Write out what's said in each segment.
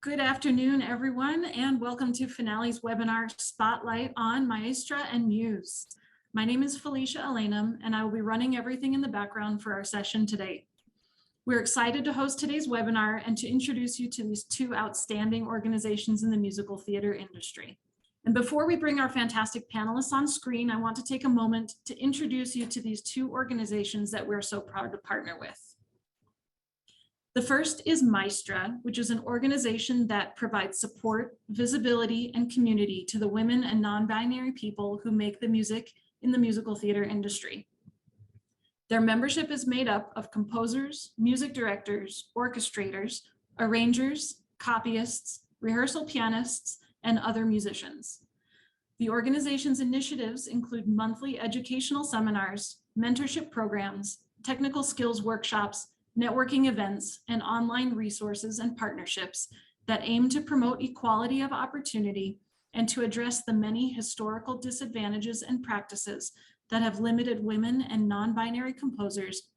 Good afternoon, everyone, and welcome to Finale's webinar Spotlight on Maestra and MUSE. My name is Felicia Alanum, and I will be running everything in the background for our session today. We're excited to host today's webinar and to introduce you to these two outstanding organizations in the musical theater industry. And before we bring our fantastic panelists on screen, I want to take a moment to introduce you to these two organizations that we're so proud to partner with. The first is Maestra, which is an organization that provides support, visibility, and community to the women and non-binary people who make the music in the musical theater industry. Their membership is made up of composers, music directors, orchestrators, arrangers, copyists, rehearsal pianists, and other musicians. The organization's initiatives include monthly educational seminars, mentorship programs, technical skills workshops, networking events, and online resources and partnerships that aim to promote equality of opportunity and to address the many historical disadvantages and practices that have limited women and non-binary composers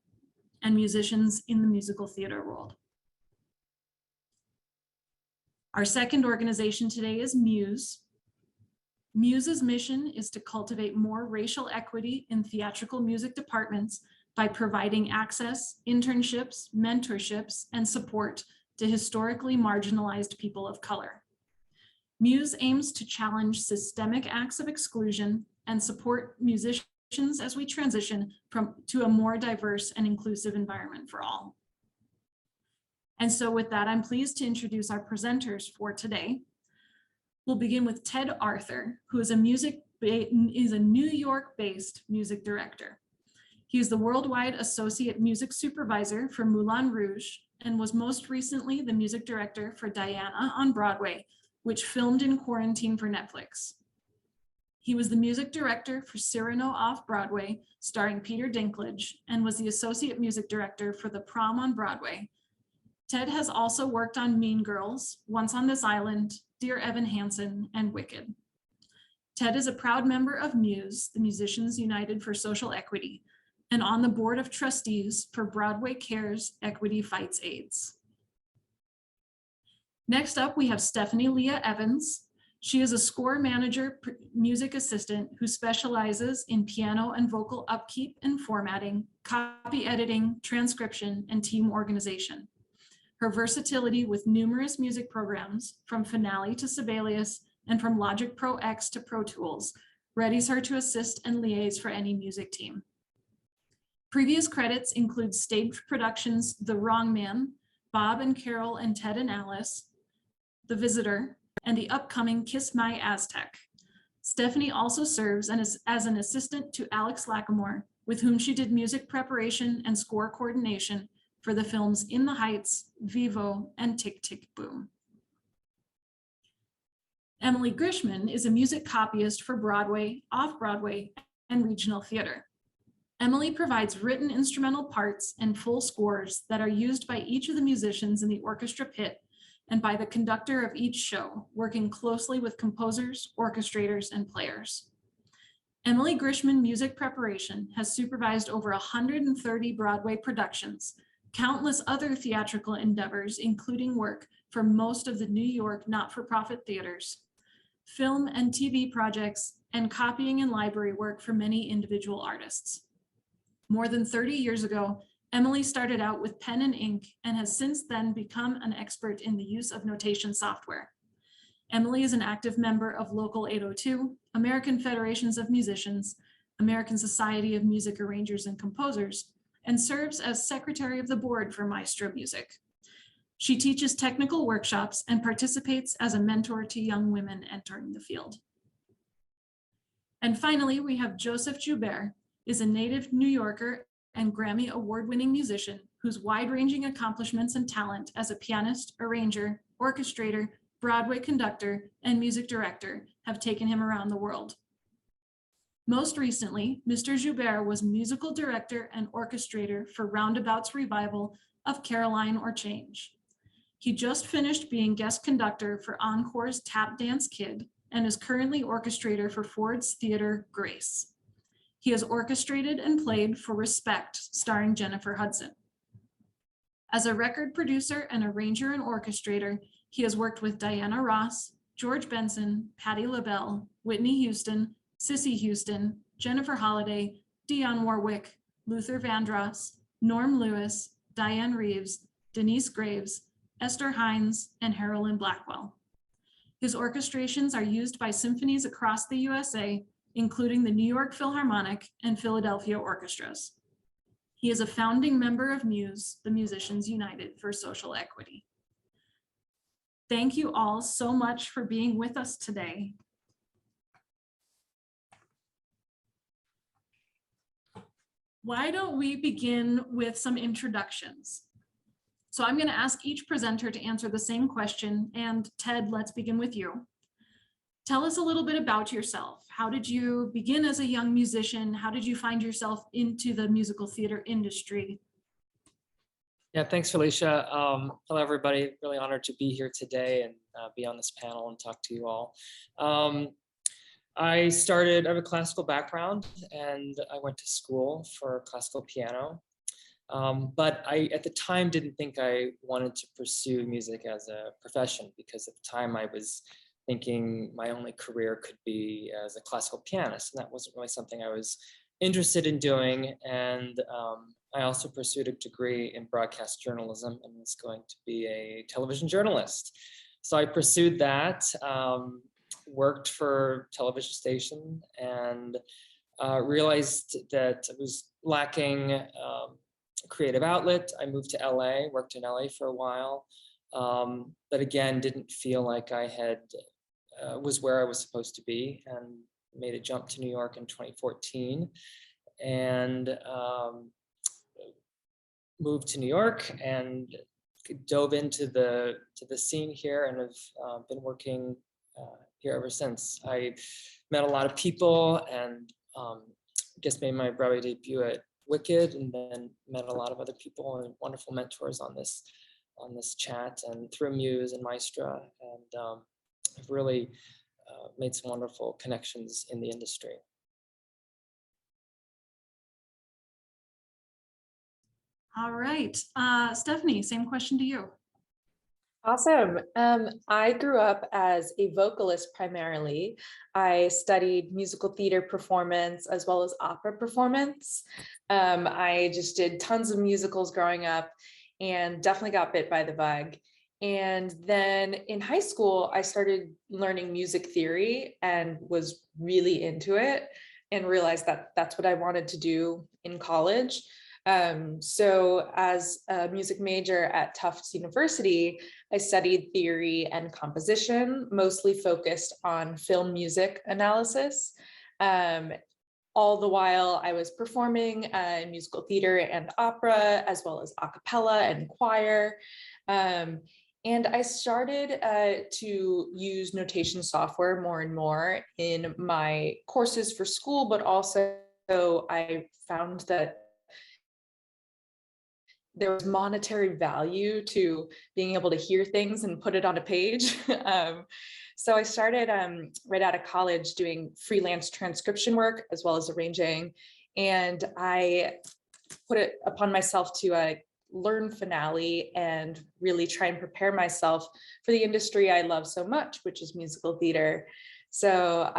and musicians in the musical theater world. Our second organization today is MUSE. MUSE's mission is to cultivate more racial equity in theatrical music departments by providing access, internships, mentorships, and support to historically marginalized people of color. MUSE aims to challenge systemic acts of exclusion and support musicians as we transition to a more diverse and inclusive environment for all. And so with that, I'm pleased to introduce our presenters for today. We'll begin with Ted Arthur, who is a New York-based music director. He is the Worldwide Associate Music Supervisor for Moulin Rouge and was most recently the music director for Diana on Broadway, which filmed in quarantine for Netflix. He was the music director for Cyrano off-Broadway, starring Peter Dinklage, and was the associate music director for The Prom on Broadway. Ted has also worked on Mean Girls, Once on This Island, Dear Evan Hansen, and Wicked. Ted is a proud member of MUSE, the Musicians United for Social Equity, and on the board of trustees for Broadway Cares Equity Fights AIDS. Next up, we have Stephanie Leah Evans. She is a score manager music assistant who specializes in piano and vocal upkeep and formatting, copy editing, transcription, and team organization. Her versatility with numerous music programs, from Finale to Sibelius and from Logic Pro X to Pro Tools, readies her to assist and liaise for any music team. Previous credits include stage productions The Wrong Man, Bob and Carol and Ted and Alice, The Visitor, and the upcoming Kiss My Aztec. Stephanie also serves as an assistant to Alex Lacamoire, with whom she did music preparation and score coordination for the films In the Heights, Vivo, and Tick, Tick, Boom. Emily Grishman is a music copyist for Broadway, off-Broadway, and regional theater. Emily provides written instrumental parts and full scores that are used by each of the musicians in the orchestra pit and by the conductor of each show, working closely with composers, orchestrators, and players. Emily Grishman Music Preparation has supervised over 130 Broadway productions, countless other theatrical endeavors, including work for most of the New York not-for-profit theaters, film and TV projects, and copying and library work for many individual artists. More than 30 years ago, Emily started out with pen and ink and has since then become an expert in the use of notation software. Emily is an active member of Local 802, American Federations of Musicians, American Society of Music Arrangers and Composers, and serves as secretary of the board for Maestra MUSE. She teaches technical workshops and participates as a mentor to young women entering the field. And finally, we have Joseph Joubert, is a native New Yorker and Grammy award-winning musician whose wide-ranging accomplishments and talent as a pianist, arranger, orchestrator, Broadway conductor, and music director have taken him around the world. Most recently, Mr. Joubert was musical director and orchestrator for Roundabout's revival of Caroline or Change. He just finished being guest conductor for Encore's Tap Dance Kid and is currently orchestrator for Ford's Theater Grace. He has orchestrated and played for Respect, starring Jennifer Hudson. As a record producer and arranger and orchestrator, He has worked with Diana Ross, George Benson, Patti LaBelle, Whitney Houston, Cissy Houston, Jennifer Holliday, Dionne Warwick, Luther Vandross, Norm Lewis, Diane Reeves, Denise Graves, Esther Hines, and Harolyn Blackwell. His orchestrations are used by symphonies across the USA, including the New York Philharmonic and Philadelphia orchestras. He is a founding member of MUSE, the Musicians United for Social Equity. Thank you all so much for being with us today. Why don't we begin with some introductions? So I'm going to ask each presenter to answer the same question, and Ted, let's begin with you. Tell us a little bit about yourself. How did you begin as a young musician? How did you find yourself into the musical theater industry? Yeah, thanks, Felicia. Hello, everybody. Really honored to be here today and be on this panel and talk to you all. I have a classical background and I went to school for classical piano. But I, at the time, didn't think I wanted to pursue music as a profession because at the time I was thinking my only career could be as a classical pianist. And that wasn't really something I was interested in doing. And I also pursued a degree in broadcast journalism and was going to be a television journalist. So I pursued that, worked for a television station, and realized that I was lacking a creative outlet. I moved to LA, worked in LA for a while, but again, didn't feel like I had was where I was supposed to be, and made a jump to New York in 2014, and moved to New York and dove into the scene here, and have been working here ever since. I met a lot of people, and just made my Broadway debut at Wicked, and then met a lot of other people and wonderful mentors on this chat and through MUSE and Maestra, and I've really made some wonderful connections in the industry. All right, Stephanie, same question to you. Awesome. I grew up as a vocalist primarily. I studied musical theater performance as well as opera performance. I just did tons of musicals growing up and definitely got bit by the bug. And then in high school, I started learning music theory and was really into it and realized that that's what I wanted to do in college. So as a music major at Tufts University, I studied theory and composition, mostly focused on film music analysis. All the while I was performing in musical theater and opera, as well as a cappella and choir. And I started to use notation software more and more in my courses for school, but also I found that there was monetary value to being able to hear things and put it on a page. So I started right out of college doing freelance transcription work as well as arranging. And I put it upon myself to learn finale and really try and prepare myself for the industry I love so much, which is musical theater. So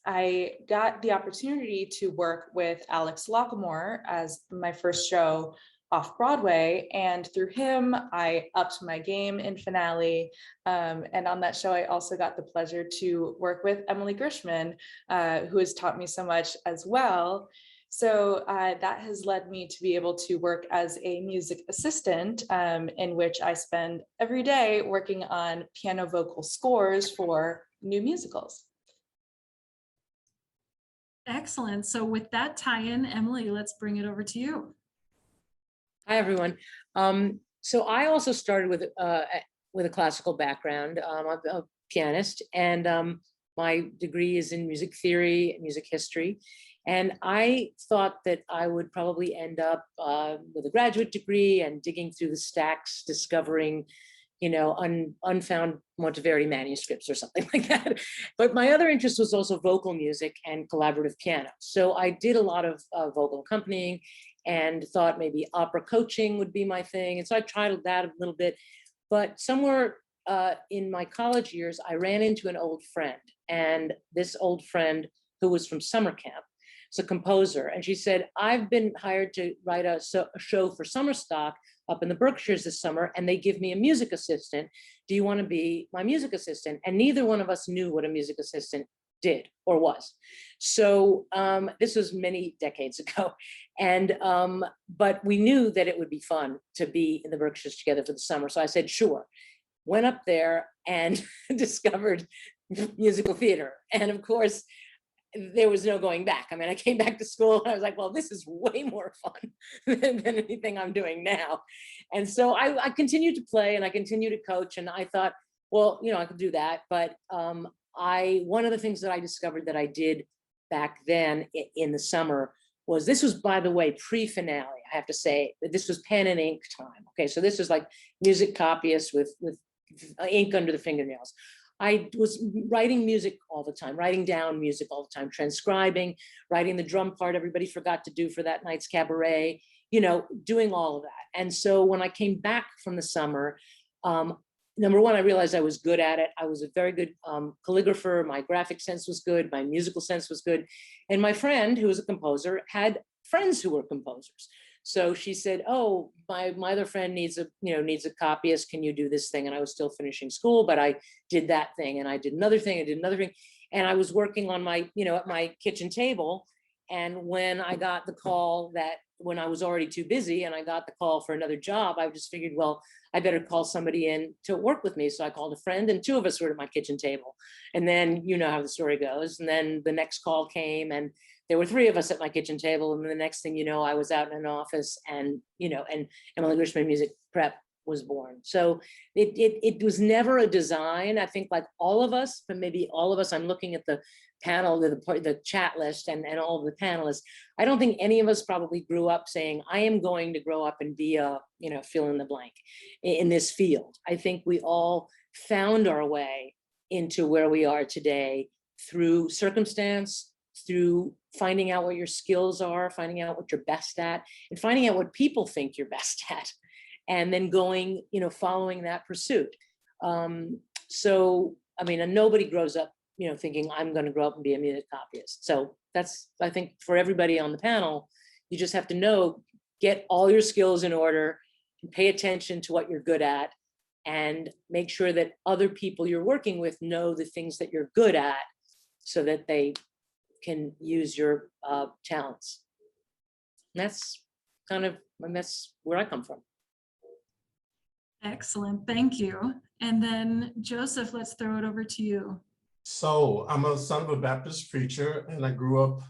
I got the opportunity to work with Alex Lockamore as my first show off Broadway, and through him I upped my game in finale, and on that show I also got the pleasure to work with Emily Grishman, who has taught me so much as well. So that has led me to be able to work as a music assistant, in which I spend every day working on piano vocal scores for new musicals. Excellent. So with that tie-in, Emily, let's bring it over to you. Hi, everyone. So I also started with a classical background. I'm a pianist, and my degree is in music theory, music history. And I thought that I would probably end up with a graduate degree and digging through the stacks, discovering, unfound Monteverdi manuscripts or something like that. But my other interest was also vocal music and collaborative piano. So I did a lot of vocal accompanying and thought maybe opera coaching would be my thing. And so I tried that a little bit, but somewhere in my college years, I ran into an old friend, and this old friend who was from summer camp, is a composer, and she said, I've been hired to write a show for summer stock up in the Berkshires this summer, and they give me a music assistant. Do you want to be my music assistant? And neither one of us knew what a music assistant did or was. So this was many decades ago. And but we knew that it would be fun to be in the Berkshires together for the summer. So I said, sure. Went up there and discovered musical theater. And of course, there was no going back. I mean, I came back to school and I was like, well, this is way more fun than anything I'm doing now. And so I continued to play and I continued to coach. And I thought, well, you know, I could do that. But one of the things that I discovered that I did back then in the summer was, this was, by the way, pre-finale, I have to say, that this was pen and ink time. Okay, so this was like music copyist with ink under the fingernails. I was writing music all the time, writing down music all the time, transcribing, writing the drum part everybody forgot to do for that night's cabaret, you know, doing all of that. And so when I came back from the summer, number one, I realized I was good at it. I was a very good calligrapher. My graphic sense was good. My musical sense was good. And my friend, who was a composer, had friends who were composers. So she said, oh, my other friend needs a copyist. Can you do this thing? And I was still finishing school, but I did that thing and I did another thing. I did another thing. And I was working on my, at my kitchen table. And when I got the call when I was already too busy and I got the call for another job, I just figured, well, I better call somebody in to work with me. So I called a friend and two of us were at my kitchen table. And then you know how the story goes. And then the next call came and there were three of us at my kitchen table. And the next thing you know, I was out in an office and Emily Grishman Music Prep was born. So it was never a design. I think like all of us, but maybe all of us, I'm looking at the panel, the chat list and all of the panelists. I don't think any of us probably grew up saying, I am going to grow up and be a, fill in the blank in this field. I think we all found our way into where we are today through circumstance, through finding out what your skills are, finding out what you're best at, and finding out what people think you're best at, and then going, following that pursuit. So, I mean, and nobody grows up, thinking I'm going to grow up and be a music copyist. So that's, I think, for everybody on the panel, you just have to know, get all your skills in order, and pay attention to what you're good at, and make sure that other people you're working with know the things that you're good at, so that they can use your talents. And that's that's where I come from. Excellent, thank you. And then Joseph, let's throw it over to you. So I'm a son of a Baptist preacher, and I grew up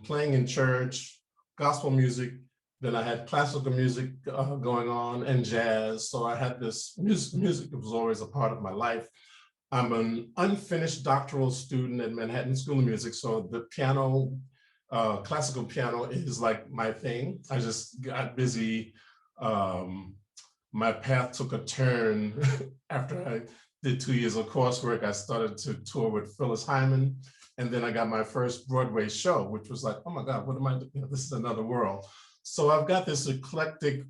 playing in church, gospel music. Then I had classical music going on and jazz. So I had this music that was always a part of my life. I'm an unfinished doctoral student at Manhattan School of Music. So the piano, classical piano is like my thing. I just got busy. My path took a turn after I did 2 years of coursework. I started to tour with Phyllis Hyman. And then I got my first Broadway show, which was like, oh my God, what am I doing? This is another world. So I've got this eclectic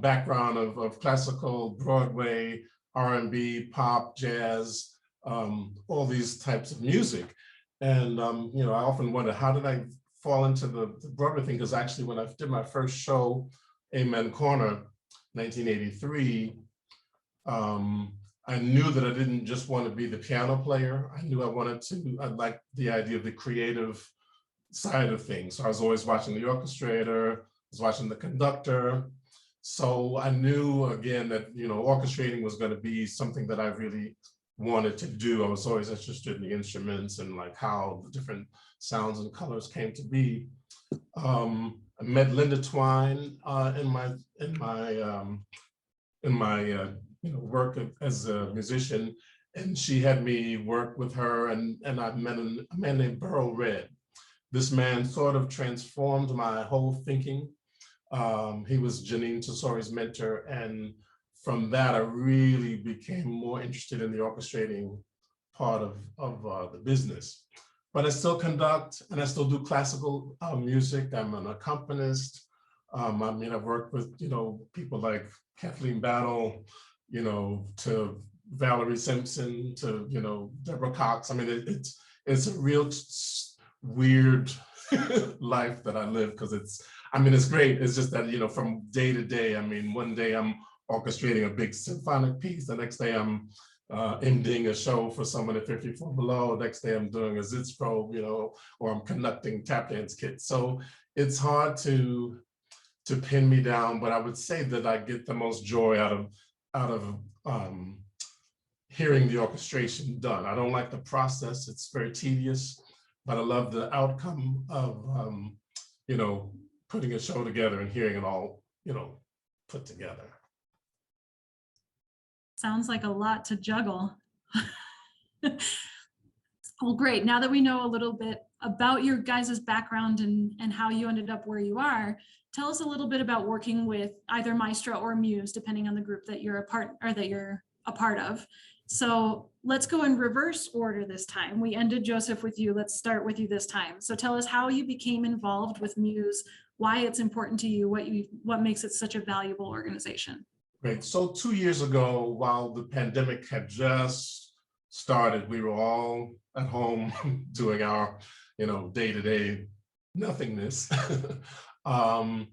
background of classical, Broadway, R&B, pop, jazz, all these types of music. And, I often wonder, how did I fall into the Broadway thing? Because actually when I did my first show, Amen Corner, 1983, I knew that I didn't just want to be the piano player. I knew I liked the idea of the creative side of things. So I was always watching the orchestrator, I was watching the conductor. So I knew again that, orchestrating was going to be something that I really wanted to do. I was always interested in the instruments and like how the different sounds and colors came to be. I met Linda Twine in my work as a musician, and she had me work with her, and I met a man named Burl Red. This man sort of transformed my whole thinking. He was Janine Tesori's mentor, and from that I really became more interested in the orchestrating part of the business. But I still conduct and I still do classical music. I'm an accompanist. I've worked with people like Kathleen Battle, you know, to Valerie Simpson, to, you know, Deborah Cox. I mean, it's a real weird life that I live, because I mean, it's great. It's just that, you know, from day to day, I mean, one day I'm orchestrating a big symphonic piece, the next day I'm ending a show for someone at 54 Below, next day I'm doing a Zitz probe, you know, or I'm conducting tap dance kits. So it's hard to pin me down, but I would say that I get the most joy out of hearing the orchestration done. I don't like the process, it's very tedious, but I love the outcome of, you know, putting a show together and hearing it all, you know, put together. Sounds like a lot to juggle. Well, great. Now that we know a little bit about your guys' background and how you ended up where you are, tell us a little bit about working with either Maestra or Muse, depending on the group that you're a part of. So let's go in reverse order this time. We ended, Joseph, with you. Let's start with you this time. So tell us how you became involved with Muse, why it's important to you, what makes it such a valuable organization. Great. So 2 years ago, while the pandemic had just started, we were all at home doing our, you know, day-to-day nothingness. A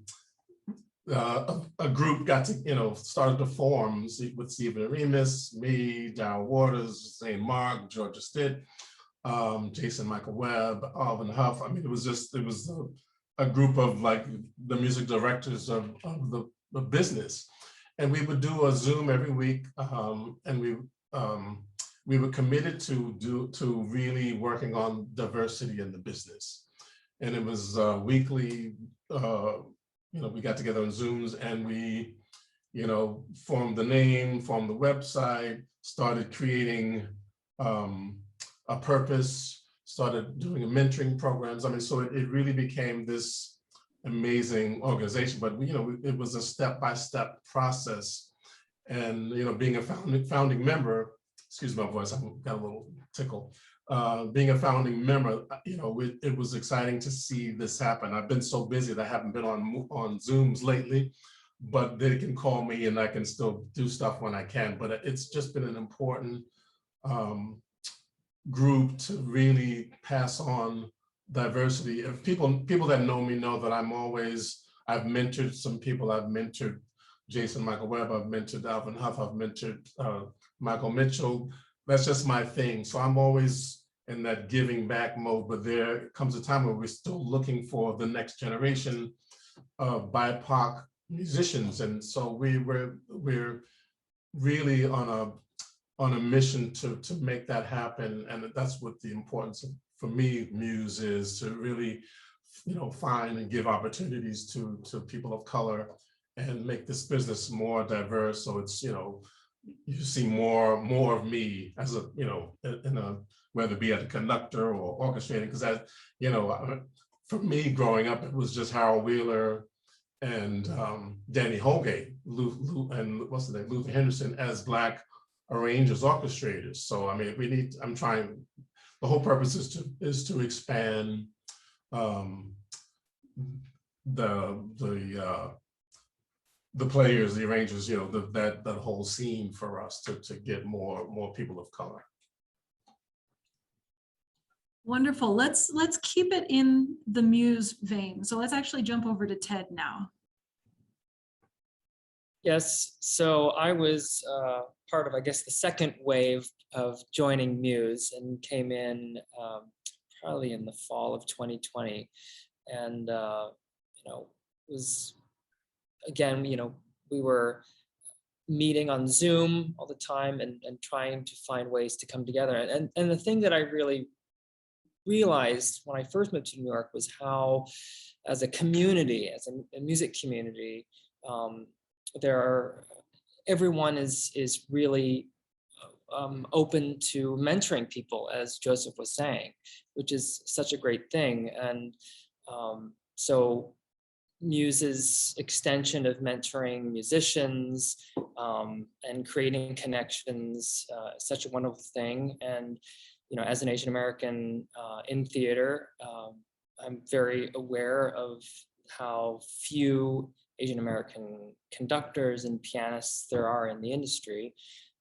group got to, you know, started to form with Stephen Oremus, me, Darryl Waters, Zane Mark, Georgia Stitt, Jason Michael Webb, Alvin Huff. I mean, it was a group of like the music directors of the business. And we would do a Zoom every week, and we were committed to really working on diversity in the business. And it was weekly. You know, we got together on Zooms, and we, you know, formed the name, formed the website, started creating a purpose, started doing mentoring programs. I mean, so it really became this amazing organization, but you know, it was a step-by-step process. And you know, being a founding member, excuse my voice, I got a little tickle. Being a founding member, you know, it was exciting to see this happen. I've been so busy that I haven't been on Zooms lately, but they can call me and I can still do stuff when I can. But it's just been an important group to really pass on diversity. If people that know me know that I've mentored some people. I've mentored Jason Michael Webb, I've mentored Alvin Huff, I've mentored Michael Mitchell. That's just my thing. So I'm always in that giving back mode, but there comes a time where we're still looking for the next generation of BIPOC musicians. And so we're really on a mission to make that happen. And that's what the importance of, for me, Muse is, to really, you know, find and give opportunities to people of color and make this business more diverse. So it's, you know, you see more of me as a, you know, whether it be as a conductor or orchestrating, because you know, for me growing up, it was just Harold Wheeler and Danny Holgate, and what's the name, Luther Henderson as Black arrangers, orchestrators. So I mean, the whole purpose is to expand the players, the arrangers, you know, that whole scene for us to get more people of color. Wonderful. Let's keep it in the Muse vein. So let's actually jump over to Ted now. Yes, so I was part of, I guess, the second wave of joining Muse, and came in probably in the fall of 2020. And, you know, was, again, you know, we were meeting on Zoom all the time and trying to find ways to come together. And the thing that I really realized when I first moved to New York was how, as a community, as a music community, everyone is really open to mentoring people, as Joseph was saying, which is such a great thing. And so Muse's extension of mentoring musicians and creating connections is such a wonderful thing. And you know, as an Asian American in theater, I'm very aware of how few Asian American conductors and pianists there are in the industry.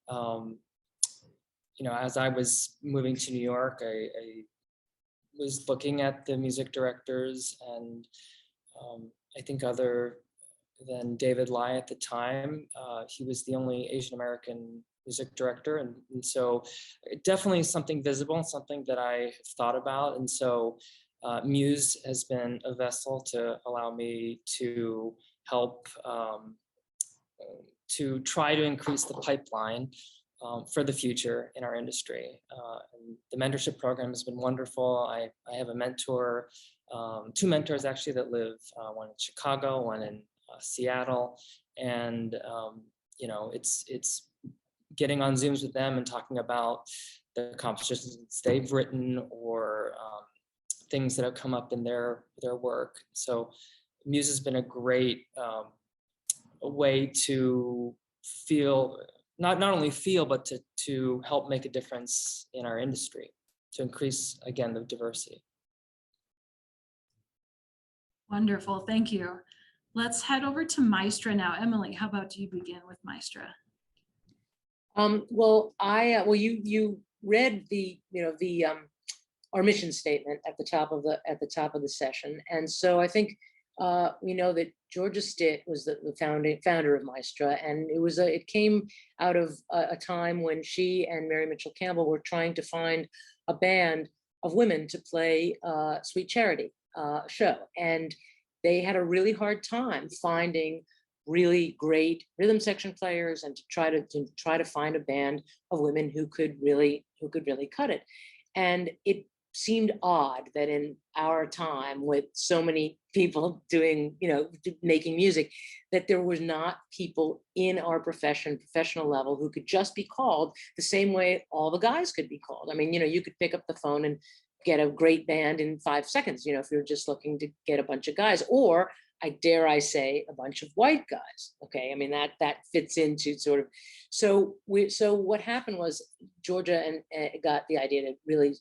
You know, as I was moving to New York, I was looking at the music directors, and I think other than David Lai at the time, he was the only Asian American music director, and so definitely something visible, something that I have thought about, and so Muse has been a vessel to allow me to help to try to increase the pipeline for the future in our industry. And the mentorship program has been wonderful. I have a mentor, two mentors actually that live, one in Chicago, one in Seattle, and you know, it's getting on Zooms with them and talking about the compositions they've written or things that have come up in their work. So Muse has been a great way to feel, not only feel, but to help make a difference in our industry, to increase, again, the diversity. Wonderful, thank you. Let's head over to Maestra now. Emily, how about you begin with Maestra? Well, you read the our mission statement at the top of the session, and so I think we know that Georgia Stitt was the founder of Maestra, and it came out of a time when she and Mary Mitchell Campbell were trying to find a band of women to play Sweet Charity show, and they had a really hard time finding really great rhythm section players and to try to find a band of women who could really cut it. And it seemed odd that in our time, with so many people doing, making music, that there was not people in our professional level who could just be called the same way all the guys could be called. I mean, you could pick up the phone and get a great band in 5 seconds, if you're just looking to get a bunch of guys, or I say a bunch of white guys. Okay, I mean that fits into sort of. So what happened was Georgia got the idea to really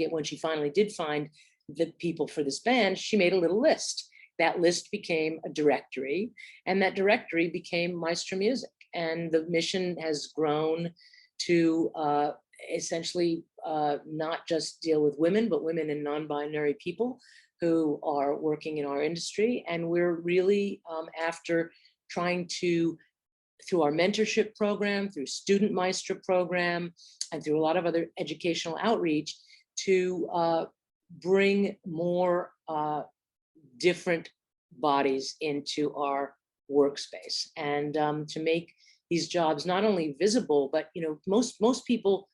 when she finally did find the people for this band, she made a little list. That list became a directory, and that directory became Maestra Music. And the mission has grown to essentially not just deal with women, but women and non-binary people who are working in our industry. And we're really after trying to, through our mentorship program, through student Maestra program, and through a lot of other educational outreach, to bring more different bodies into our workspace, and to make these jobs not only visible, but most people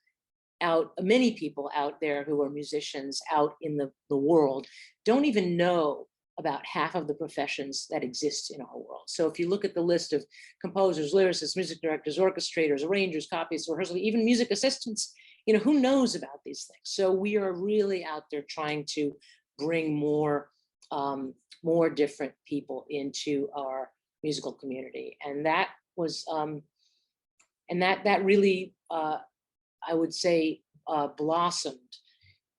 many people out there who are musicians out in the world don't even know about half of the professions that exist in our world. So if you look at the list of composers, lyricists, music directors, orchestrators, arrangers, copyists, rehearsal, even music assistants, who knows about these things? So we are really out there trying to bring more different people into our musical community. And that was, and that really, I would say, blossomed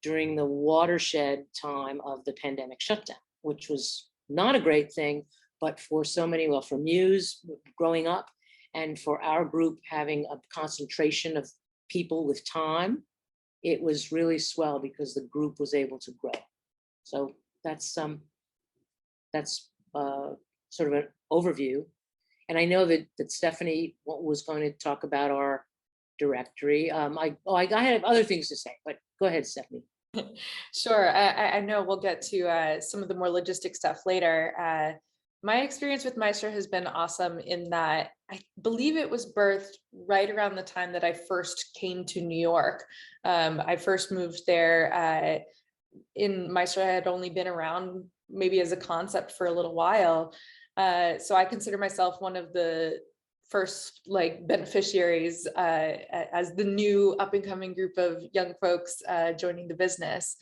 during the watershed time of the pandemic shutdown, which was not a great thing, but for so many, well, for Muse growing up, and for our group having a concentration of people with time, it was really swell because the group was able to grow. So that's sort of an overview. And I know that Stephanie was going to talk about our directory. I have other things to say, but go ahead, Stephanie. Sure. I know we'll get to some of the more logistic stuff later. My experience with Maestra has been awesome in that I believe it was birthed right around the time that I first came to New York. I first moved there in Maestra. I had only been around maybe as a concept for a little while. So I consider myself one of the first beneficiaries as the new up and coming group of young folks joining the business.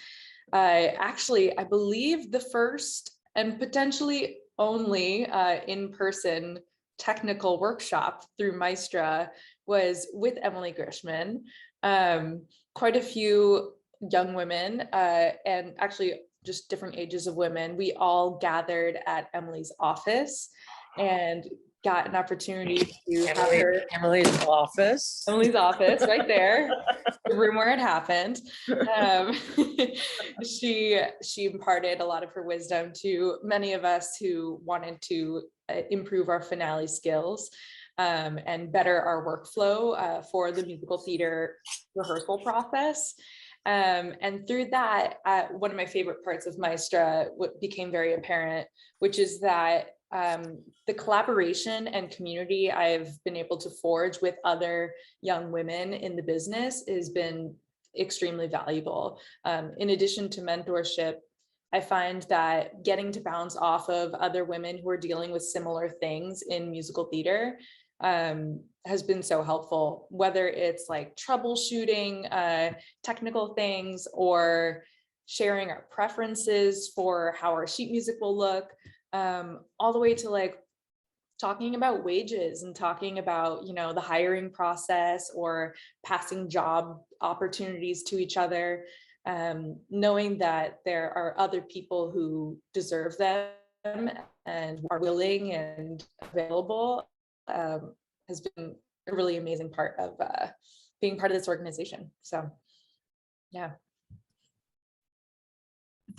Actually, I believe the first and potentially only in-person technical workshop through Maestra was with Emily Grishman. Quite a few young women and actually just different ages of women, we all gathered at Emily's office and got an opportunity to have her. Emily's office. Emily's office, right there, the room where it happened. She imparted a lot of her wisdom to many of us who wanted to improve our finale skills and better our workflow for the musical theater rehearsal process. And through that, one of my favorite parts of Maestra became very apparent, which is that the collaboration and community I've been able to forge with other young women in the business has been extremely valuable. In addition to mentorship, I find that getting to bounce off of other women who are dealing with similar things in musical theater has been so helpful, whether it's like troubleshooting technical things or sharing our preferences for how our sheet music will look, all the way to like talking about wages and talking about, you know, the hiring process or passing job opportunities to each other, knowing that there are other people who deserve them and are willing and available, has been a really amazing part of being part of this organization. So, yeah.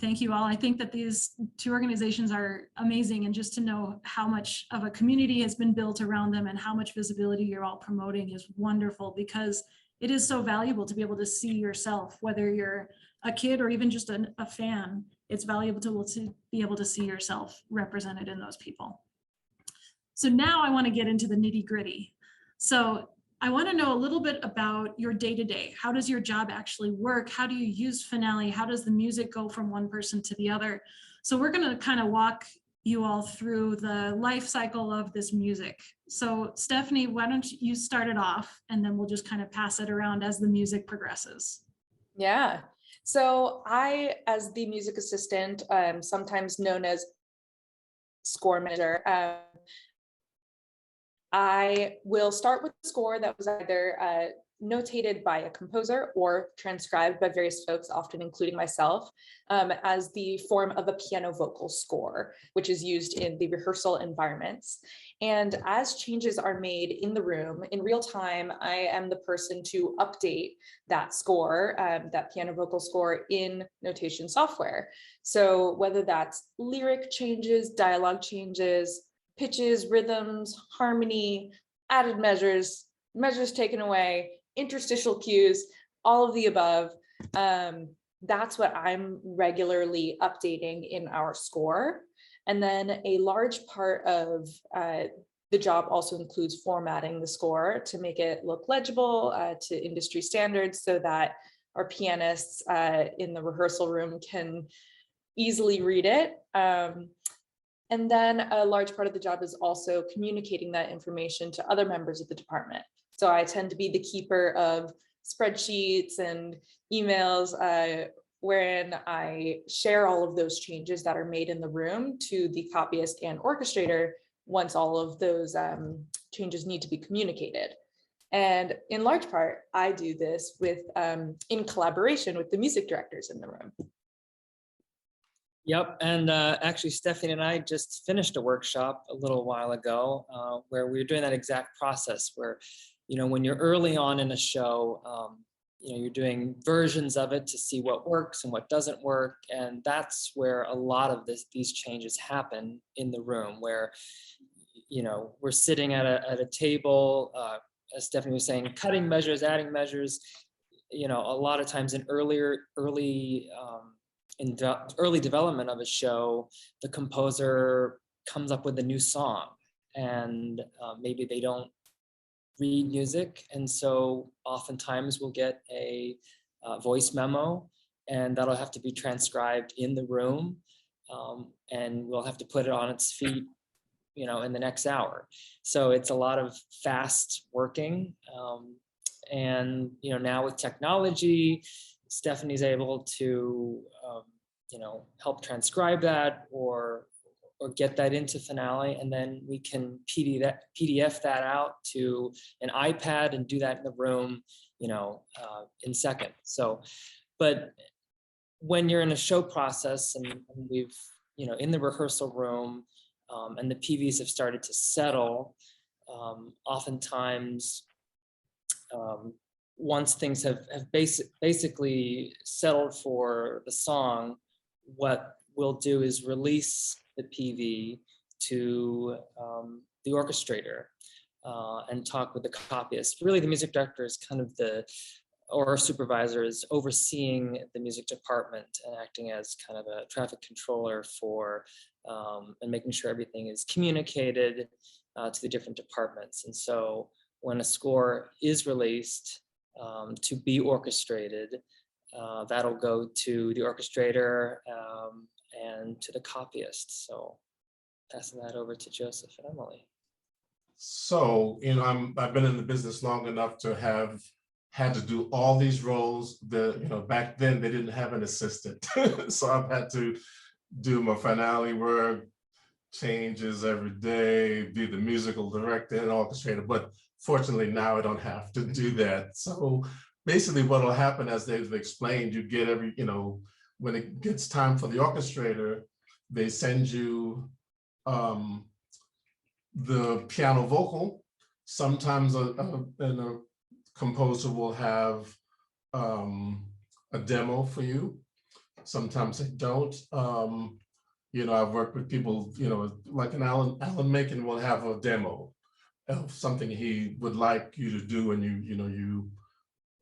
Thank you all. I think that these two organizations are amazing, and just to know how much of a community has been built around them and how much visibility you're all promoting is wonderful, because it is so valuable to be able to see yourself, whether you're a kid or even just a fan. It's valuable to be able to see yourself represented in those people. So now I want to get into the nitty-gritty. So I want to know a little bit about your day-to-day. How does your job actually work? How do you use Finale? How does the music go from one person to the other? So we're going to kind of walk you all through the life cycle of this music. So Stephanie, why don't you start it off, and then we'll just kind of pass it around as the music progresses. Yeah. So I, as the music assistant, sometimes known as score manager, I will start with the score that was either notated by a composer or transcribed by various folks, often including myself, as the form of a piano vocal score, which is used in the rehearsal environments. And as changes are made in the room in real time, I am the person to update that score, that piano vocal score, in notation software. So whether that's lyric changes, dialogue changes, pitches, rhythms, harmony, added measures, measures taken away, interstitial cues, all of the above. That's what I'm regularly updating in our score. And then a large part of the job also includes formatting the score to make it look legible to industry standards, so that our pianists in the rehearsal room can easily read it. And then a large part of the job is also communicating that information to other members of the department. So I tend to be the keeper of spreadsheets and emails, wherein I share all of those changes that are made in the room to the copyist and orchestrator once all of those changes need to be communicated. And in large part, I do this with in collaboration with the music directors in the room. Yep, and actually Stephanie and I just finished a workshop a little while ago where we were doing that exact process where, you know, when you're early on in a show, you know, you're doing versions of it to see what works and what doesn't work. And that's where a lot of these changes happen in the room, where, you know, we're sitting at a table, as Stephanie was saying, cutting measures, adding measures. You know, a lot of times in early development of a show, the composer comes up with a new song, and maybe they don't read music, and so oftentimes we'll get a voice memo, and that'll have to be transcribed in the room, and we'll have to put it on its feet, you know, in the next hour. So it's a lot of fast working, and you know, now with technology, Stephanie's able to, you know, help transcribe that or get that into Finale, and then we can PDF that out to an iPad and do that in the room, you know, in seconds. So, but when you're in a show process and we've, you know, in the rehearsal room and the PVs have started to settle, oftentimes once things have basically settled for the song, what we'll do is release the PV to the orchestrator and talk with the copyist. Really, the music director is kind of the, or supervisor is overseeing the music department and acting as kind of a traffic controller for and making sure everything is communicated to the different departments. And so when a score is released to be orchestrated, that'll go to the orchestrator and to the copyist. So passing that over to Joseph and Emily. So, you know, I've been in the business long enough to have had to do all these roles. You know, back then they didn't have an assistant. So I've had to do my finale work, changes every day, be the musical director and orchestrator. But fortunately now I don't have to do that. So basically what will happen, as they've explained, you get you know, when it gets time for the orchestrator, they send you the piano vocal. Sometimes a composer will have a demo for you. Sometimes they don't. You know, I've worked with people, you know, like an Alan Menken will have a demo of something he would like you to do, and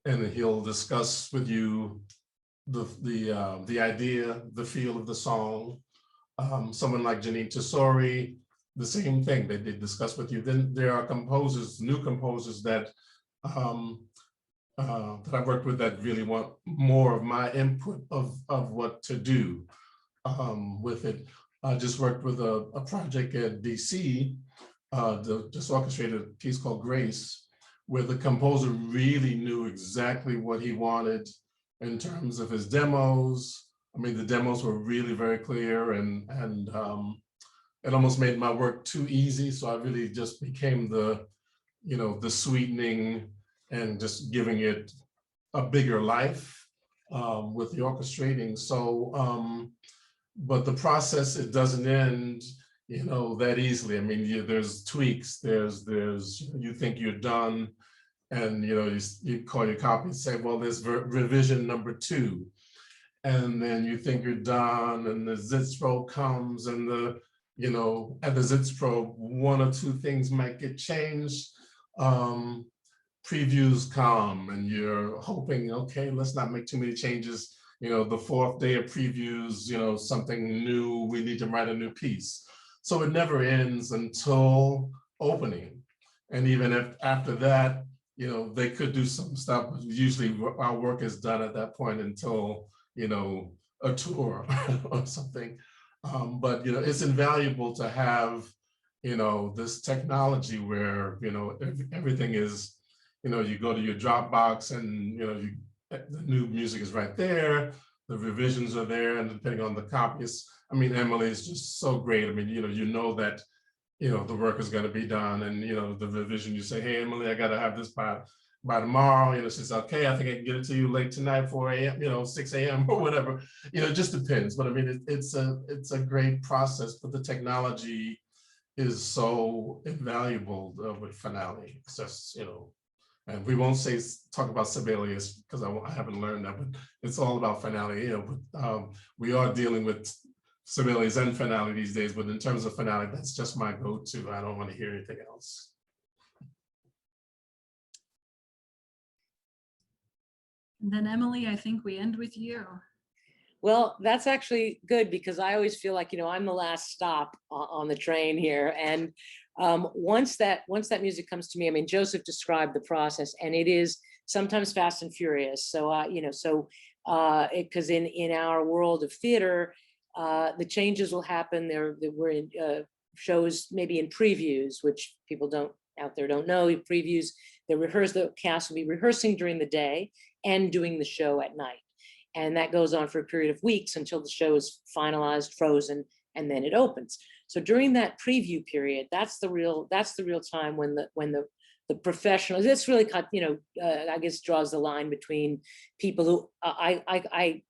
and he'll discuss with you the idea, the feel of the song. Someone like Janine Tesori, the same thing, they discuss with you. Then there are composers, new composers that that I've worked with that really want more of my input of what to do with it. I just worked with a project at DC, just orchestrated a piece called Grace, where the composer really knew exactly what he wanted in terms of his demos. I mean, the demos were really very clear, and it almost made my work too easy. So I really just became the, you know, the sweetening and just giving it a bigger life with the orchestrating. So, but the process, it doesn't end, you know, that easily. I mean, there's tweaks, there's you think you're done, and you know, you call your copy and say, well, there's revision number 2. And then you think you're done, and the Zitzpro comes, and you know, at the Zitzpro, 1 or 2 things might get changed. Previews come, and you're hoping, okay, let's not make too many changes. You know, the 4th day of previews, you know, something new, we need to write a new piece. So it never ends until opening. And even if after that, you know, they could do some stuff, but usually our work is done at that point until, you know, a tour or something. But, you know, it's invaluable to have, you know, this technology where, you know, everything is, you know, you go to your Dropbox and, you know, the new music is right there, the revisions are there, and depending on the copyist, I mean, Emily is just so great. I mean, you know that, you know, the work is going to be done, and, you know, the revision, you say, hey, Emily, I got to have this by tomorrow. You know, she says, okay, I think I can get it to you late tonight, 4 a.m., you know, 6 a.m. or whatever. You know, it just depends. But I mean, it's a great process, but the technology is so invaluable with Finale. It's just, you know, and we won't talk about Sibelius because I haven't learned that, but it's all about Finale. You know, we are dealing with Sibelius and Finale these days, but in terms of Finale, that's just my go-to. I don't want to hear anything else. And then Emily, I think we end with you. Well, that's actually good, because I always feel like, you know, I'm the last stop on the train here. And once that music comes to me, I mean, Joseph described the process, and it is sometimes fast and furious. So, you know, so because in our world of theater, the changes will happen. We're in shows, maybe in previews, which people out there don't know. Previews, the cast will be rehearsing during the day and doing the show at night. And that goes on for a period of weeks until the show is finalized, frozen, and then it opens. So during that preview period, that's the real time when the professionals, this really cut, you know, I guess draws the line between people who I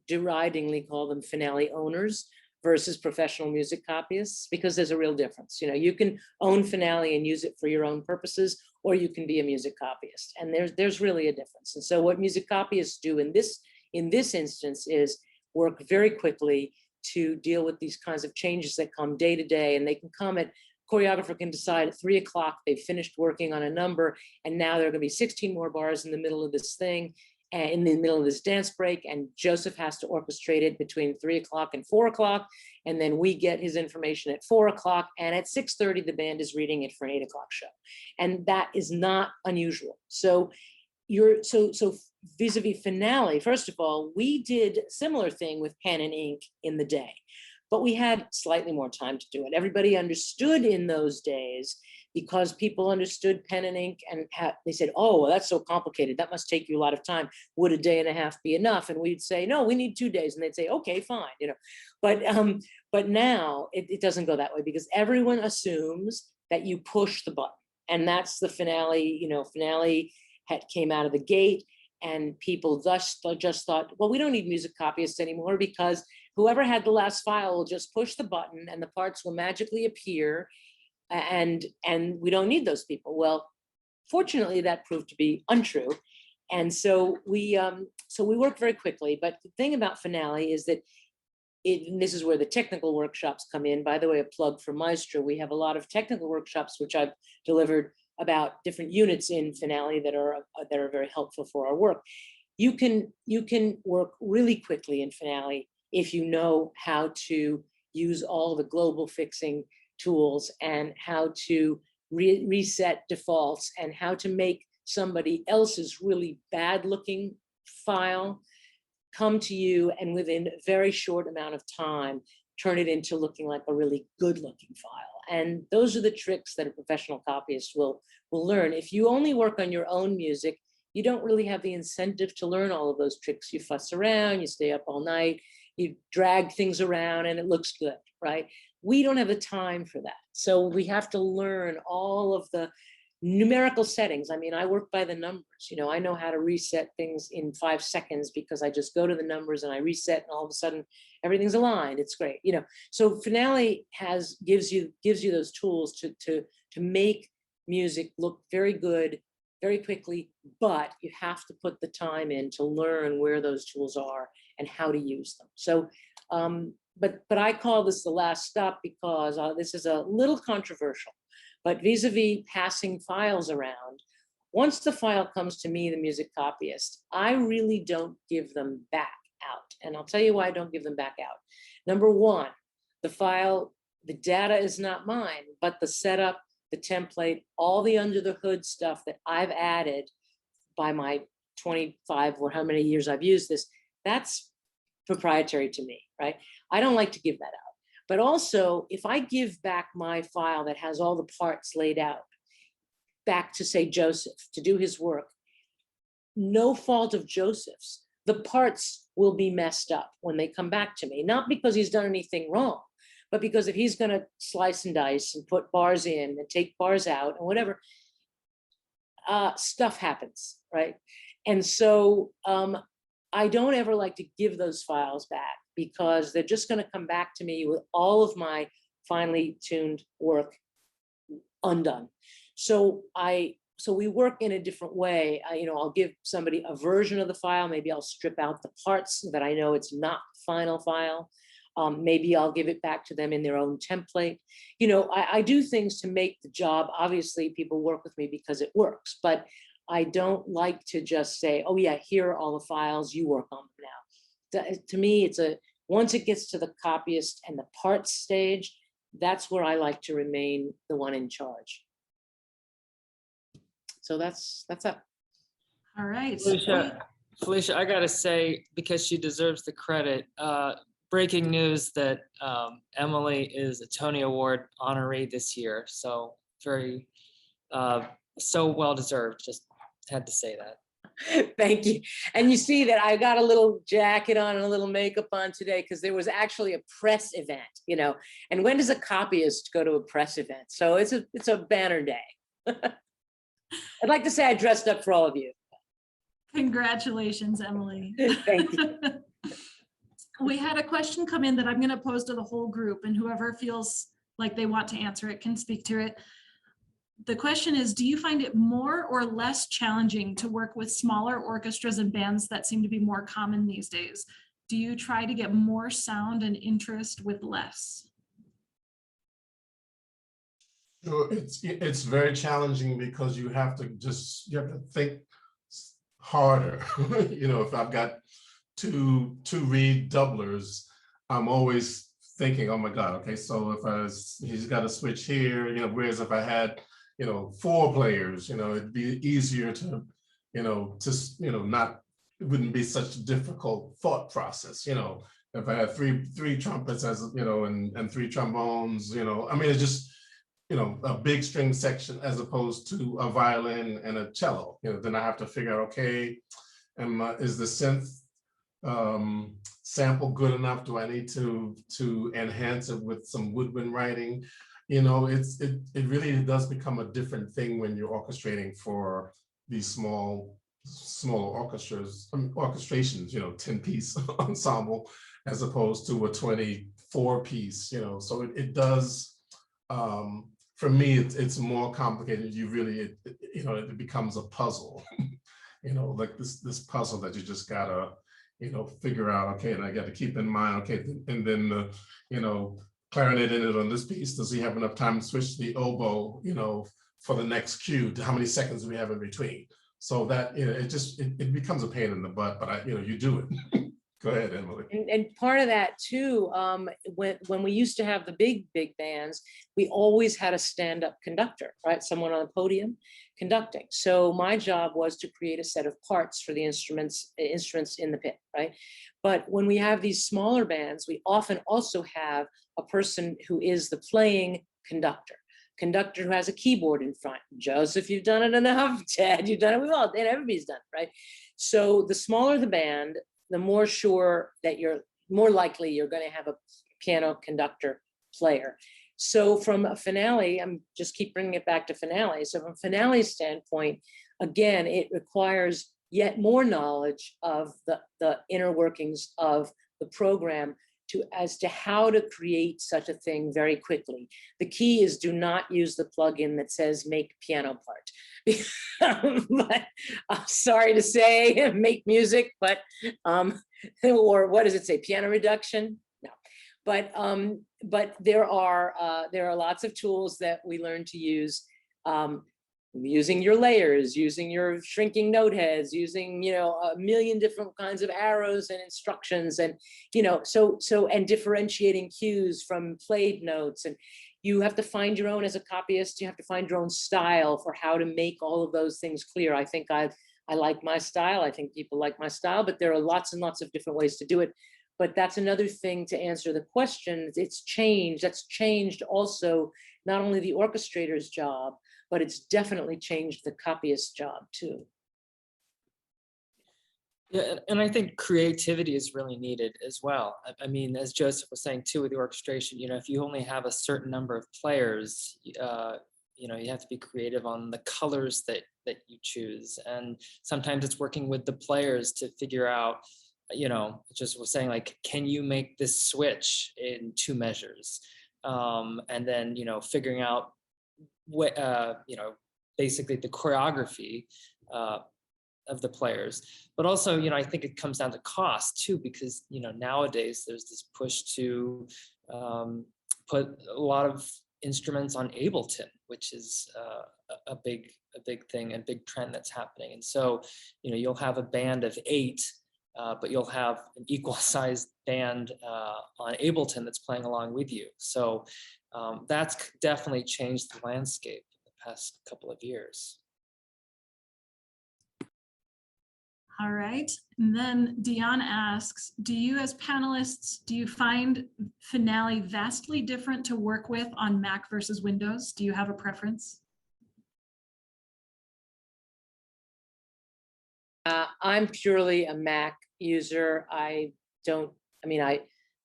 deridingly call them finale owners versus professional music copyists, because there's a real difference. You know, you can own finale and use it for your own purposes, or you can be a music copyist, and there's really a difference. And so what music copyists do in this instance is work very quickly to deal with these kinds of changes that come day to day, and they can come at, choreographer can decide at 3 o'clock they've finished working on a number, and now there are going to be 16 more bars in the middle of this thing, and in the middle of this dance break, and Joseph has to orchestrate it between 3 o'clock and 4 o'clock, and then we get his information at 4 o'clock, and at 6:30 the band is reading it for an 8 o'clock show, and that is not unusual. So vis-a-vis finale, first of all, we did a similar thing with pen and ink in the day, but we had slightly more time to do it. Everybody understood in those days, because people understood pen and ink, and they said, oh, well, that's so complicated, that must take you a lot of time. Would a day and a half be enough? And we'd say, no, we need 2 days. And they'd say, okay, fine, you know. But now it doesn't go that way, because everyone assumes that you push the button, and that's the finale. You know, finale came out of the gate, and people just thought, well, we don't need music copyists anymore, because whoever had the last file will just push the button and the parts will magically appear, and we don't need those people. Well, fortunately, that proved to be untrue. And so we work very quickly. But the thing about finale is that and this is where the technical workshops come in. By the way, a plug for Maestra. We have a lot of technical workshops, which I've delivered about different units in finale that are very helpful for our work. You can work really quickly in finale if you know how to use all the global fixing tools, and how to reset defaults, and how to make somebody else's really bad looking file come to you, and within a very short amount of time turn it into looking like a really good looking file. And those are the tricks that a professional copyist will learn. If you only work on your own music, you don't really have the incentive to learn all of those tricks. You fuss around, you stay up all night, you drag things around, and it looks good, right? We don't have the time for that. So we have to learn all of the numerical settings. I mean, I work by the numbers. You know, I know how to reset things in 5 seconds, because I just go to the numbers and I reset, and all of a sudden everything's aligned. It's great. You know, so finale gives you those tools to make music look very good very quickly, but you have to put the time in to learn where those tools are and how to use them. So but I call this the last stop, because this is a little controversial, but vis-a-vis passing files around, once the file comes to me, the music copyist, I really don't give them back out. And I'll tell you why I don't give them back out. Number one, the file, the data is not mine, but the setup, the template, all the under the hood stuff that I've added by my 25 or how many years I've used this, that's proprietary to me, right? I don't like to give that out. But also, if I give back my file that has all the parts laid out back to, say, Joseph to do his work, no fault of Joseph's, the parts will be messed up when they come back to me, not because he's done anything wrong, but because if he's going to slice and dice and put bars in and take bars out and whatever, stuff happens, right? And so I don't ever like to give those files back, because they're just going to come back to me with all of my finely tuned work undone. So we work in a different way. I'll give somebody a version of the file. Maybe I'll strip out the parts so that I know it's not the final file. Maybe I'll give it back to them in their own template. I do things to make the job. Obviously, people work with me because it works, but I don't like to just say, oh yeah, here are all the files, you work on them now. To me, once it gets to the copyist and the parts stage, that's where I like to remain the one in charge. So that's up. All right. Felicia, I gotta say, because she deserves the credit, breaking news that Emily is a Tony Award honoree this year. So very, so well deserved. Just had to say that. Thank you. And you see that I got a little jacket on and a little makeup on today, because there was actually a press event, and when does a copyist go to a press event? So it's a banner day. I'd like to say I dressed up for all of you. Congratulations, Emily. Thank you. We had a question come in that I'm going to pose to the whole group, and whoever feels like they want to answer it can speak to it. The question is, do you find it more or less challenging to work with smaller orchestras and bands that seem to be more common these days? Do you try to get more sound and interest with less? Sure, it's very challenging because you have to think harder. You know, if I've got two reed doublers, I'm always thinking, oh my God, okay, so if he's got to switch here, you know, whereas if I had, you know, 4 players, you know, it'd be easier to, you know, not, it wouldn't be such a difficult thought process, you know. If I had three trumpets, as you know, and 3 trombones, you know, I mean, it's just, you know, a big string section as opposed to a violin and a cello, you know, then I have to figure out, okay, is the synth sample good enough? Do I need to enhance it with some woodwind writing? You know, it really does become a different thing when you're orchestrating for these small orchestras, orchestrations, you know, 10-piece ensemble as opposed to a 24-piece, you know, so it does, for me, it's more complicated. You really, you know, it becomes a puzzle, you know, like this puzzle that you just gotta, you know, figure out, okay, and I got to keep in mind, okay, and then the, you know, clarinet in it on this piece, does he have enough time to switch the oboe, you know, for the next cue? How many seconds do we have in between? So that, you know, it becomes a pain in the butt, but you know, you do it. Go ahead, Emily. And part of that too, when we used to have the big bands, we always had a stand-up conductor, right? Someone on the podium conducting. So my job was to create a set of parts for the instruments in the pit, right? But when we have these smaller bands, we often also have a person who is the playing conductor who has a keyboard in front. Joseph, you've done it enough. Ted, you've done it. We've all, and everybody's done it, right? So the smaller the band, the more sure that more likely you're going to have a piano conductor player. So from a finale, I'm just keep bringing it back to finale. So from finale standpoint, again, it requires yet more knowledge of the inner workings of the program as to how to create such a thing very quickly. The key is do not use the plugin that says make piano part. But I'm sorry to say, MakeMusic, but or what does it say, piano reduction? No, but there are lots of tools that we learn to use. Using your layers, using your shrinking note heads, using, you know, a million different kinds of arrows and instructions, and, you know, and differentiating cues from played notes. And you have to find your own, as a copyist, you have to find your own style for how to make all of those things clear. I think I like my style. I think people like my style, but there are lots and lots of different ways to do it. But that's another thing to answer the question. It's changed. That's changed also, not only the orchestrator's job, but it's definitely changed the copyist's job too. Yeah, and I think creativity is really needed as well. I mean, as Joseph was saying too, with the orchestration, you know, if you only have a certain number of players, you know, you have to be creative on the colors that you choose. And sometimes it's working with the players to figure out, you know, just was saying, like, can you make this switch in 2 measures? And then, you know, figuring out what, you know, basically the choreography of the players. But also, you know, I think it comes down to cost too, because, you know, nowadays there's this push to put a lot of instruments on Ableton, which is a big thing, a big trend that's happening. And so, you know, you'll have a band of 8, but you'll have an equal sized band on Ableton that's playing along with you. So that's definitely changed the landscape in the past couple of years. All right, and then Dion asks, do you as panelists, do you find Finale vastly different to work with on Mac versus Windows? Do you have a preference? I'm purely a Mac user. My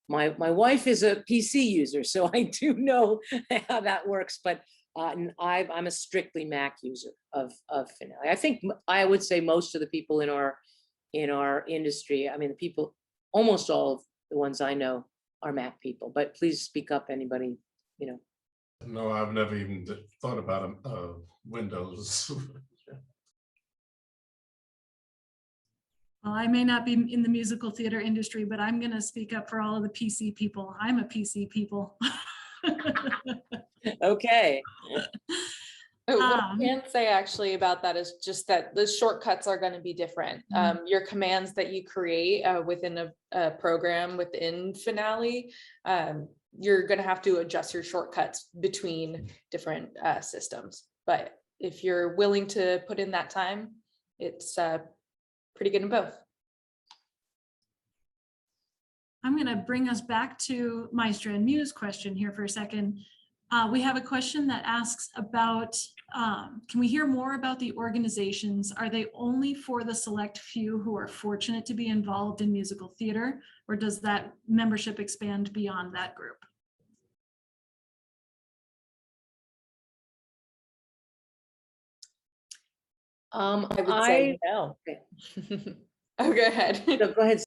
wife is a PC user, so I do know how that works, but I'm a strictly Mac user of Finale. I think I would say most of the people in our industry, I mean, almost all of the ones I know are Mac people, but please speak up, anybody, you know. No, I've never even thought about Windows. Well, I may not be in the musical theater industry, but I'm going to speak up for all of the PC people. I'm a PC people. Okay. What I can say actually about that is just that the shortcuts are going to be different. Your commands that you create within a program within Finale, you're going to have to adjust your shortcuts between different systems. But if you're willing to put in that time, it's pretty good in both. I'm going to bring us back to Maestra and Muse question here for a second. We have a question that asks about, can we hear more about the organizations? Are they only for the select few who are fortunate to be involved in musical theater, or does that membership expand beyond that group? I would say no. Oh, go ahead. No, go ahead.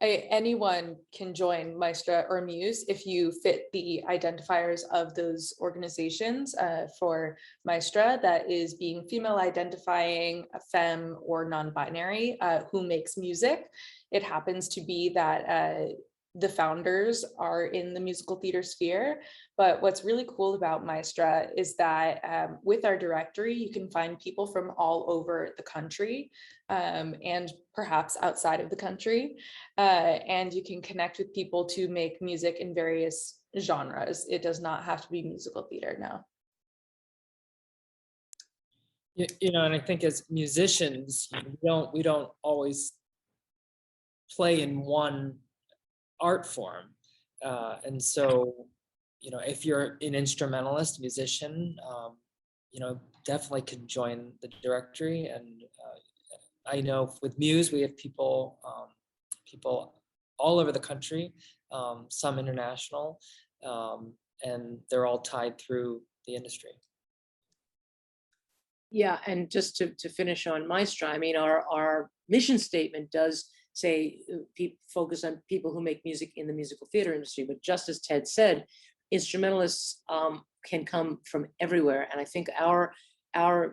Anyone can join Maestra or Muse if you fit the identifiers of those organizations. For Maestra, that is being female identifying, a femme or non-binary who makes music. It happens to be that the founders are in the musical theater sphere. But what's really cool about Maestra is that with our directory, you can find people from all over the country and perhaps outside of the country. And you can connect with people to make music in various genres. It does not have to be musical theater now. You know, and I think as musicians, we don't always play in one art form. And so, you know, if you're an instrumentalist musician, you know, definitely can join the directory. And I know with Muse, we have people all over the country, some international, and they're all tied through the industry. Yeah, and just to finish on Maestra, I mean, our mission statement does say focus on people who make music in the musical theater industry, but just as Ted said, instrumentalists can come from everywhere. And I think our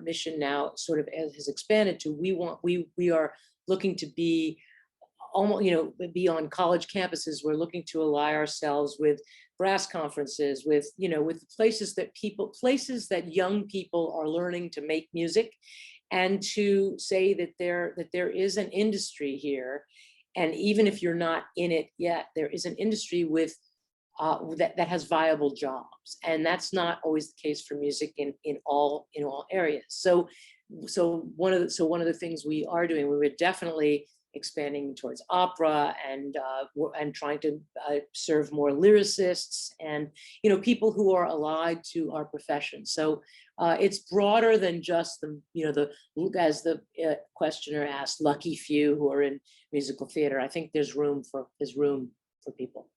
mission now sort of has expanded to we are looking to be almost, you know, be on college campuses. We're looking to ally ourselves with brass conferences, with, you know, with places that young people are learning to make music, and to say that there is an industry here. And even if you're not in it yet, there is an industry with that has viable jobs, and that's not always the case for music in all areas. So one of the things we are doing, we were definitely expanding towards opera and trying to serve more lyricists and, you know, people who are allied to our profession. So it's broader than just the, you know, as the questioner asked, lucky few who are in musical theater. I think there's room for people.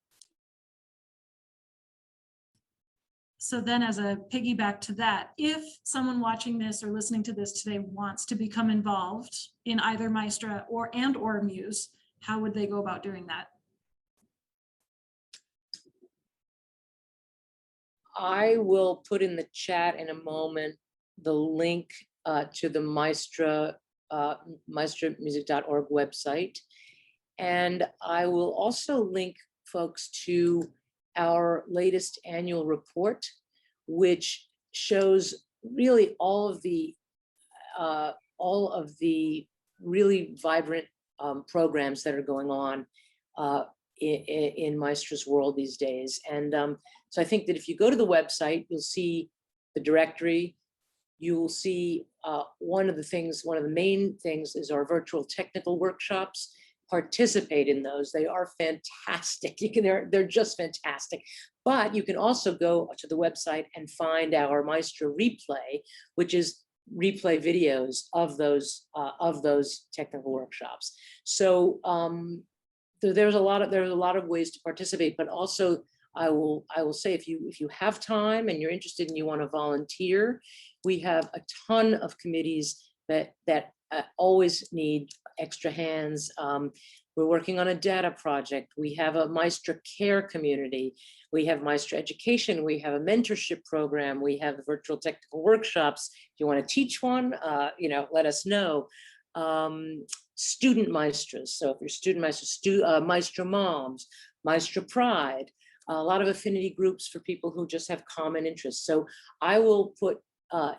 So then, as a piggyback to that, if someone watching this or listening to this today wants to become involved in either Maestra or Muse, how would they go about doing that? I will put in the chat in a moment the link to the Maestra, maestramusic.org website. And I will also link folks to our latest annual report, which shows really all of the really vibrant programs that are going on in Maestra's world these days. And so I think that if you go to the website, you'll see the directory. You'll see one of the main things is our virtual technical workshops. Participate in those. They are fantastic. They're just fantastic. But you can also go to the website and find our Maestra replay, which is replay videos of those technical workshops. So there's a lot of ways to participate. But also, I will say, if you have time and you're interested and you want to volunteer, we have a ton of committees that always need extra hands. We're working on a data project. We have a Maestra care community. We have Maestra education. We have a mentorship program. We have virtual technical workshops. If you want to teach one, let us know. Student maestras. So if you're student maestras, Maestra moms, Maestra pride, a lot of affinity groups for people who just have common interests. So I will put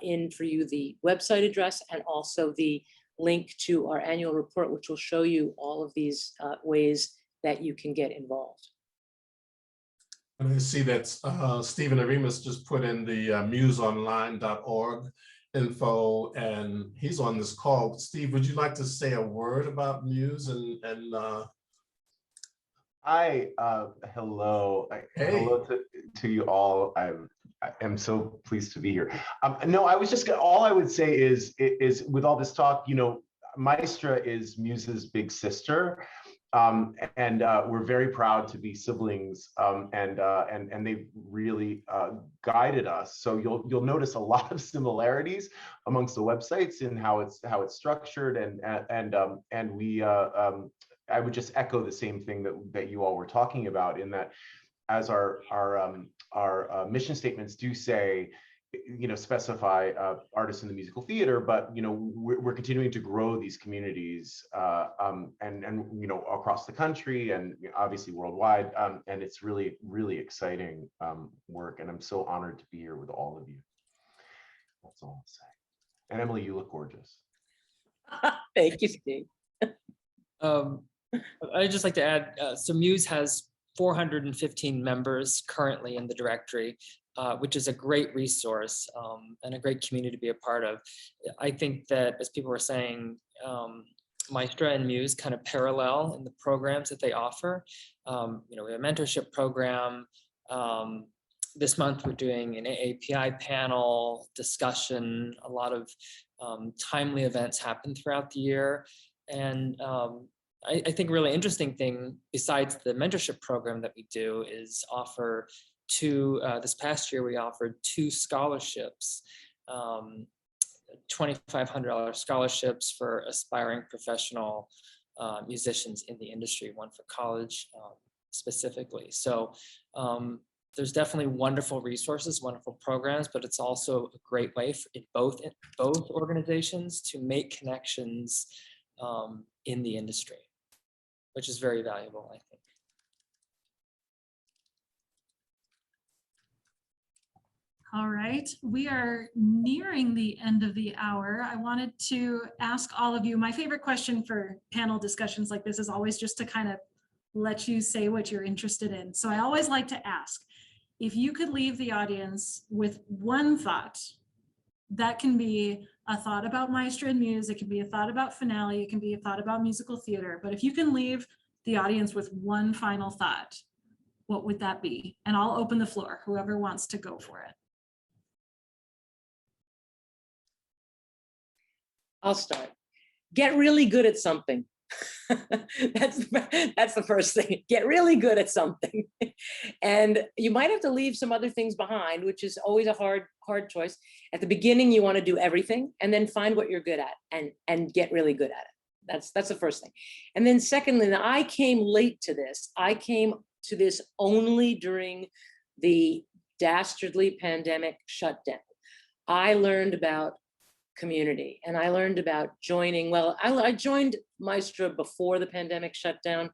in for you the website address and also the link to our annual report, which will show you all of these ways that you can get involved. And I see that Stephen Oremus just put in the museonline.org info, and he's on this call. Steve, would you like to say a word about Muse and Hi, hello. Hey. Hello to you all. I am so pleased to be here. No, I was just all I would say is with all this talk, Maestra is Muse's big sister, and we're very proud to be siblings. And they've really guided us. So you'll notice a lot of similarities amongst the websites in how it's structured, and we. I would just echo the same thing that you all were talking about, in that as our mission statements do say, specify artists in the musical theater, but we're continuing to grow these communities and across the country and obviously worldwide, and it's really, really exciting work, and I'm so honored to be here with all of you. That's all I'll say. And Emily, you look gorgeous. Thank you, Steve. I'd just like to add, so Muse has 415 members currently in the directory, which is a great resource and a great community to be a part of. I think that, as people were saying, Maestra and MUSE kind of parallel in the programs that they offer. We have a mentorship program. This month we're doing an API panel discussion. A lot of timely events happen throughout the year. And I think a really interesting thing, besides the mentorship program that we do, is offer this past year we offered 2 scholarships, $2,500 scholarships for aspiring professional musicians in the industry, one for college specifically. So there's definitely wonderful resources, wonderful programs, but it's also a great way for both organizations to make connections in the industry, which is very valuable, I think. All right, we are nearing the end of the hour. I wanted to ask all of you, my favorite question for panel discussions like this is always just to kind of let you say what you're interested in. So I always like to ask, if you could leave the audience with one thought, that can be a thought about Maestra and MUSE, it can be a thought about Finale, it can be a thought about musical theater, but if you can leave the audience with one final thought, what would that be? And I'll open the floor, whoever wants to go for it. I'll start. Get really good at something. That's the first thing. Get really good at something. And you might have to leave some other things behind, which is always a hard choice. At the beginning, you want to do everything and then find what you're good at and get really good at it. That's the first thing. And then secondly, now I came late to this. I came to this only during the dastardly pandemic shutdown. I learned about community and I learned about joining. Well, I joined Maestra before the pandemic shutdown.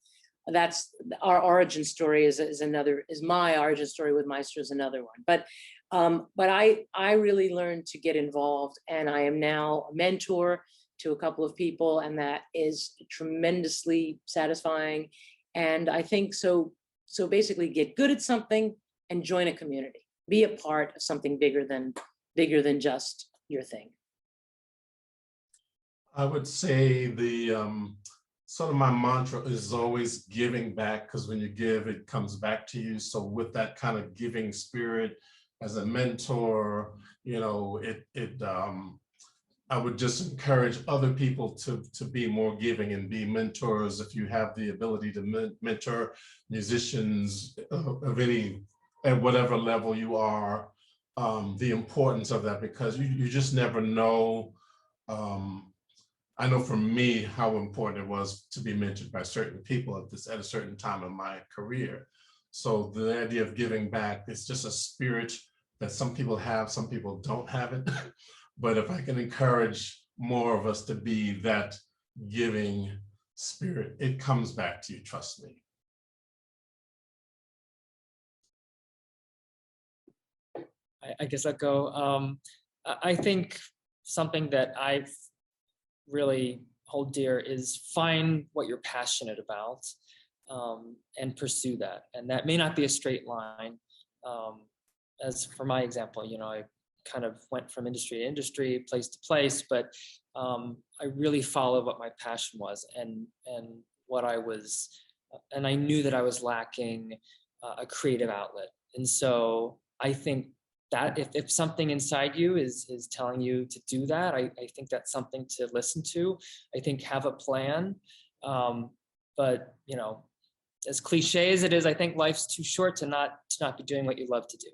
That's our origin story is my origin story with Maestra is another one. But I really learned to get involved, and I am now a mentor to a couple of people, and that is tremendously satisfying. And I think so basically get good at something and join a community. Be a part of something bigger than just your thing. I would say the sort of my mantra is always giving back, because when you give, it comes back to you. So with that kind of giving spirit as a mentor, I would just encourage other people to be more giving and be mentors. If you have the ability to mentor musicians at whatever level you are, the importance of that, because you just never know I know for me how important it was to be mentored by certain people at a certain time in my career. So the idea of giving back is just a spirit that some people have, some people don't have it. But if I can encourage more of us to be that giving spirit, it comes back to you, trust me. I guess I'll go. I think something that I really hold dear is find what you're passionate about and pursue that. And that may not be a straight line. As for my example, you know, I kind of went from industry to industry, place to place, but I really followed what my passion was and what I was, and I knew that I was lacking a creative outlet. And so I think that if something inside you is telling you to do that, I think that's something to listen to. I think have a plan. But you know, as cliche as it is, I think life's too short to not be doing what you love to do.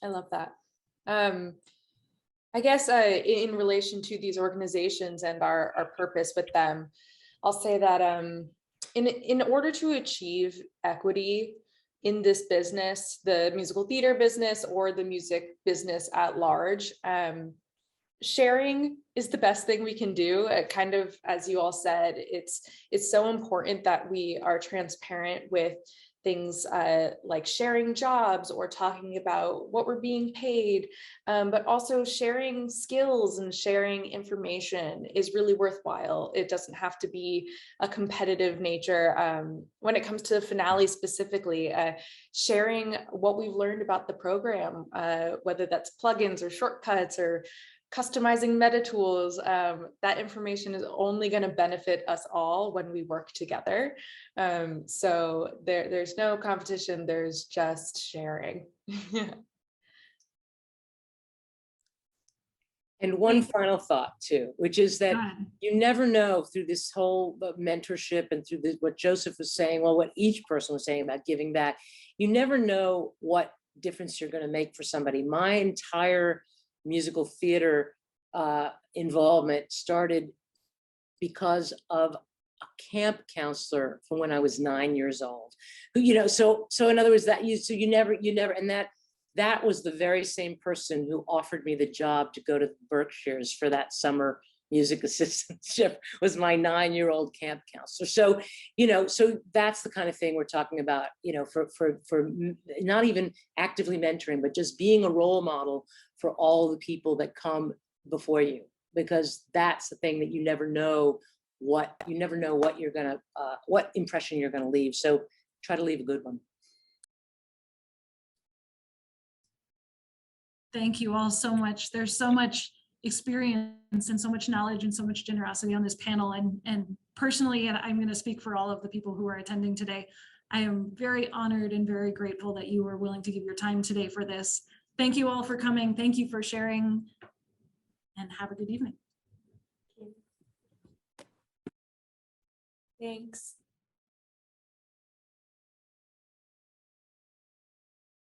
I love that. I guess in relation to these organizations and our purpose with them, I'll say that in order to achieve equity in this business, the musical theater business or the music business at large, sharing is the best thing we can do. Kind of, as you all said, it's so important that we are transparent with things like sharing jobs or talking about what we're being paid, but also sharing skills and sharing information is really worthwhile. It doesn't have to be a competitive nature. When it comes to the finale specifically, sharing what we've learned about the program, whether that's plugins or shortcuts or customizing meta tools, that information is only going to benefit us all when we work together. So there's no competition, there's just sharing. And one final thought too, which is that you never know through this whole mentorship and through what Joseph was saying, well, what each person was saying about giving back, you never know what difference you're going to make for somebody. My entire musical theater involvement started because of a camp counselor from when I was 9 years old, who, you know, so in other words, you never, and that was the very same person who offered me the job to go to the Berkshires for that summer music assistantship, was my 9-year-old camp counselor. So, you know, so that's the kind of thing we're talking about, you know, for not even actively mentoring, but just being a role model for all the people that come before you, because that's the thing that you never know what you're gonna, what impression you're gonna leave. So try to leave a good one. Thank you all so much. There's so much experience and so much knowledge and so much generosity on this panel. And personally, and I'm going to speak for all of the people who are attending today, I am very honored and very grateful that you were willing to give your time today for this. Thank you all for coming. Thank you for sharing, and have a good evening. Thanks.